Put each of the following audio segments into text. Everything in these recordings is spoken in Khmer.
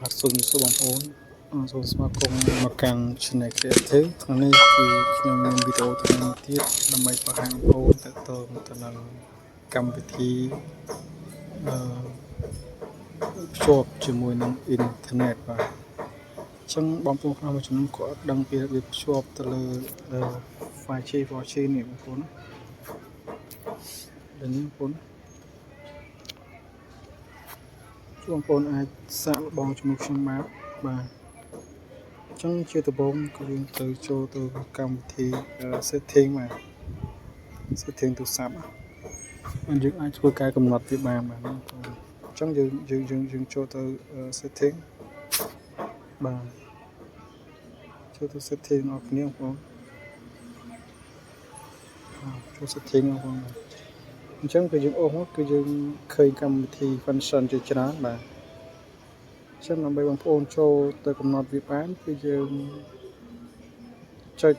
សូមសួរបងប្អូនសូមស្វាគមន៍មកកាន់ Channel Creative ថ្ងៃនេះគឺខ្ញុំមានវីដេអូថ្មីទៀតដើម្បីបង្ហាញបងប្អូនតទៅនឹងកម្មវិធីភ្ជាប់ជាមួយនឹងអ៊ីនធឺណិតបាទអញ្ចឹងបងប្អូនខ្លះមួយចំនួនគាត់អត់ដឹងពីរបៀបភ្ជាប់ទៅលើ 5G 4G នេះបងប្អូននេះបងប្អូនបងប្អូនអាចសាកល្បងជាមួយខ្ញុំបាទអញ្ចឹងជាដំបូងគឺយើងទៅចូលទៅកម្មវិធី setting បាទ setting ទូរស័ព្ទហើយយើងអាចធ្វើការកំណត់វាបានបាទអញ្ចឹងយើងចូលទៅ setting បាទចូលទៅ setting អស់គ្នាបងប្អូនចូល setting បងប្អូនអញ្ចឹងគឺយើងអូសមកគឺយើងឃើញកម្មវិធី function ជាច្រើនបាទអញ្ចឹងដើម្បីបងប្អូនចូលទៅកំណត់វាបានគឺយើងចុច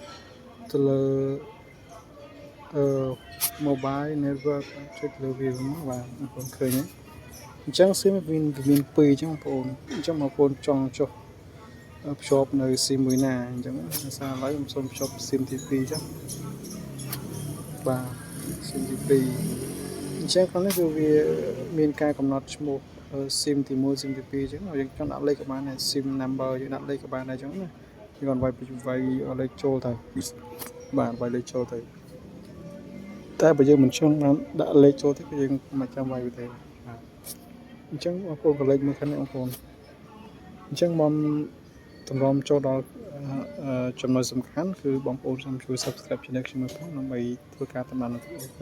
ទៅលើmobile network ចុចលើវាមកបាទបងប្អូនឃើញទេអញ្ចឹងស៊ីមវាមាន2អញ្ចឹងបងប្អូនអញ្ចឹងបងប្អូនចង់ចុះភ្ជាប់នៅស៊ីមមួយណាអញ្ចឹងភាសាឥឡូវខ្ញុំសូមភ្ជាប់ស៊ីមទី2អញ្ចឹងបាទស៊ីមទី2អញ្ចឹងក្នុងនេះគឺវាមានការកំណត់ឈ្មោះស៊ីមទី1ស៊ីមទី2អញ្ចឹងយើងចង់ដាក់លេខក៏បានដែរស៊ីម number យើងដាក់លេខក៏បានដែរអញ្ចឹងណាយើងគាត់វាយលេខចូលទៅបាទវាយលេខចូលទៅតែបើយើងមិនចង់ដាក់លេខចូលទេគឺយើងមិនចាំវាយទេបាទអញ្ចឹងបងប្អូនក៏លេខមើលខាងនេះបងប្អូនអញ្ចឹងមកតម្រាំចូលដល់ចំណុចសំខាន់គឺបងប្អូនសូមជួយ Subscribe Channel ខ្ញុំផងដើម្បីធ្វើការតាមដាន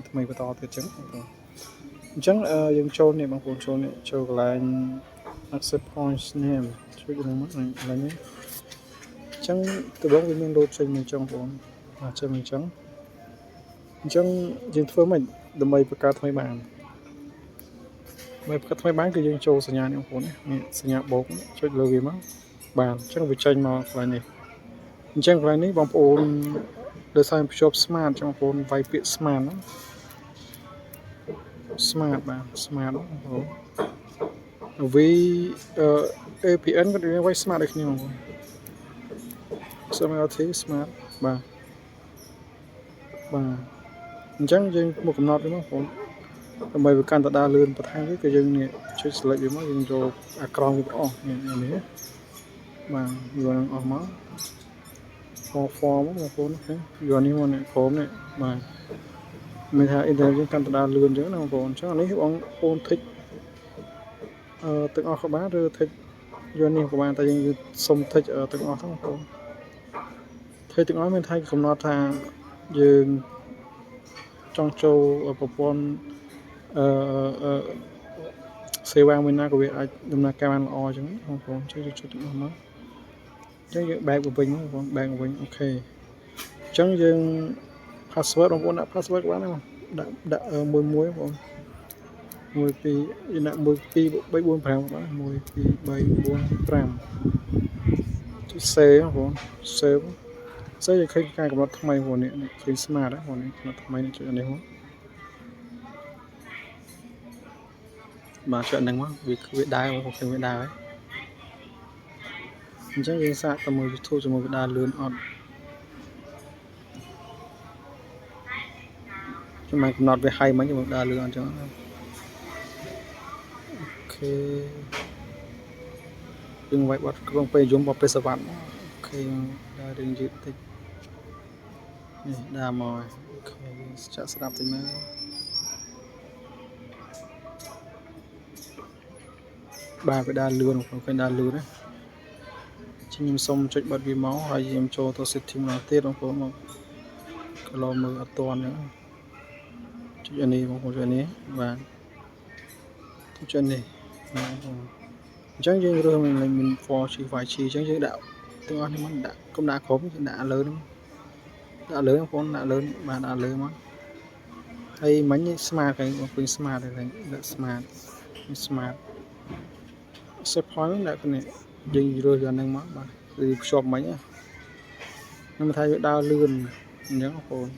ថ្មីបន្តទៀតអញ្ចឹងបងប្អូនអញ្ចឹងយើងចូលនេះបងប្អូនចូលកន្លែង Accept Points Name ជួយនឹងមកកន្លែងនេះអញ្ចឹងដំបូងវាមានលោតចេញមកអញ្ចឹងបងប្អូនបាទចេញមកអញ្ចឹងយើងធ្វើម៉េចដើម្បីបង្កើតថ្មីបានគឺយើងចូលសញ្ញានេះបងប្អូននេះសញ្ញាបូកចុចលើវាមកបាទអញ្ចឹងវាចេញមកកន្លែងនេះអញ្ចឹងកន្លែងនេះបងប្អូនដោយសារភ្ជាប់ smart អញ្ចឹងបងប្អូនវាយពាក្យ smart បាទ smart បងប្អូនវា APN ក៏វាវាយ smart ដូចគ្នាបងប្អូន SMLT smart បាទអញ្ចឹងយើងមកកំណត់វាមកបងប្អូនដើម្បីវាកាន់តដើរលឿនបន្ថែមគឺយើងនេះចុច select វាមកយើងយកអាក្រង់វាអស់នេះបាទយកនឹងអស់មកform បងប្អូនយកនេះមកនេះក្រុមនេះបាទមានថា internet យើងកាន់តដើរលឿនអញ្ចឹងណាបងប្អូនអញ្ចឹងនេះបងប្អូនthích ទាំងអស់ក៏បានឬthíchយកនេះក៏បានតែយើងសុំthíchទាំងអស់ហ្នឹងបងប្អូនthíchទាំងអស់មានថាកំណត់ថាយើងចង់ចូលប្រព័ន្ធសេវាមួយណាក៏វាអាចដំណើរការបានល្អអញ្ចឹងបងប្អូនជួយទាំងអស់មកអញ្ចឹងយើងបែកទៅវិញបងប្អូនបែកទៅវិញអូខេអញ្ចឹងយើង password បងប្អូនដាក់ password ក៏បានដែរដាក់មួយបងប្អូន1 2យើងដាក់1 2 3 4 5ក៏បាន1 2 3 4 5ចុច save បងប្អូន save យើងឃើញការកំណត់ថ្មីបងប្អូននេះឃើញ smart ហ្នឹងបងប្អូននេះកំណត់ថ្មីនេះចុចអានេះមកបាទចុចហ្នឹងមកវាដើរបងប្អូនឃើញវាដើរហើយអញ្ចឹងយើងសាកទៅមើល YouTube ជាមួយវាដើរលឿនអត់ចាំមកកំណត់វាហើយមិញយើងដើរលឿនអញ្ចឹងអូខេយើងវាយបាត់ក្នុងពេលយំបបពេលសវត្តអូខេដើររៀងយឺតតិចនេះដើរមកអូខេចាក់ស្ដាប់ទៅមើលបាទវាដើរលឿនបងប្អូនឃើញដើរលឿនណាខ្ញុំសូមចុចបិទវាមកហើយខ្ញុំចូលទៅ setting ម្ដងទៀតបងប្អូនមកក៏លមើលអត់ទាន់ហ្នឹងចុចអានេះបងប្អូនចុចនេះបាទចុចនេះបងប្អូនអញ្ចឹងយើងរើសមាន 4G 5G អញ្ចឹងយើងដាក់ទាំងអស់នេះមកដាក់កុំដាក់គ្រប់យើងដាក់លើនេះដាក់លើបងប្អូនដាក់លើបាទដាក់លើមកហើយមិញ smart គេបងប្អូន smart ហ្នឹងដាក់ smart set point ដាក់នេះយើងរើសយកហ្នឹងមកបាទគឺភ្ជាប់មិញហ្នឹងថាវាដើរលឿនអញ្ចឹងបងប្អូន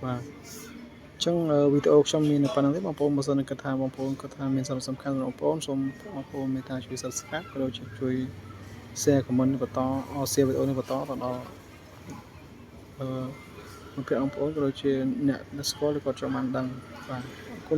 បាទអញ្ចឹ ចឹងវីដេអូខ្ញុំមានប៉ុណ្ណឹងទេបងប្អូនបើសិនគិតថាបងប្អូនគាត់ថាមានសារៈសំខាន់សម្រាប់បងប្អូនសូមបងប្អូនមេត្តាជួយ Subscribe ក៏ដូចជាជួយ Share Comment បន្ត Share វីដេអូនេះបន្តទៅដល់មិត្តភក្តិបងប្អូនក៏ដូចជាអ្នកស្គាល់ឬក៏ចង់បានដឹងបាទ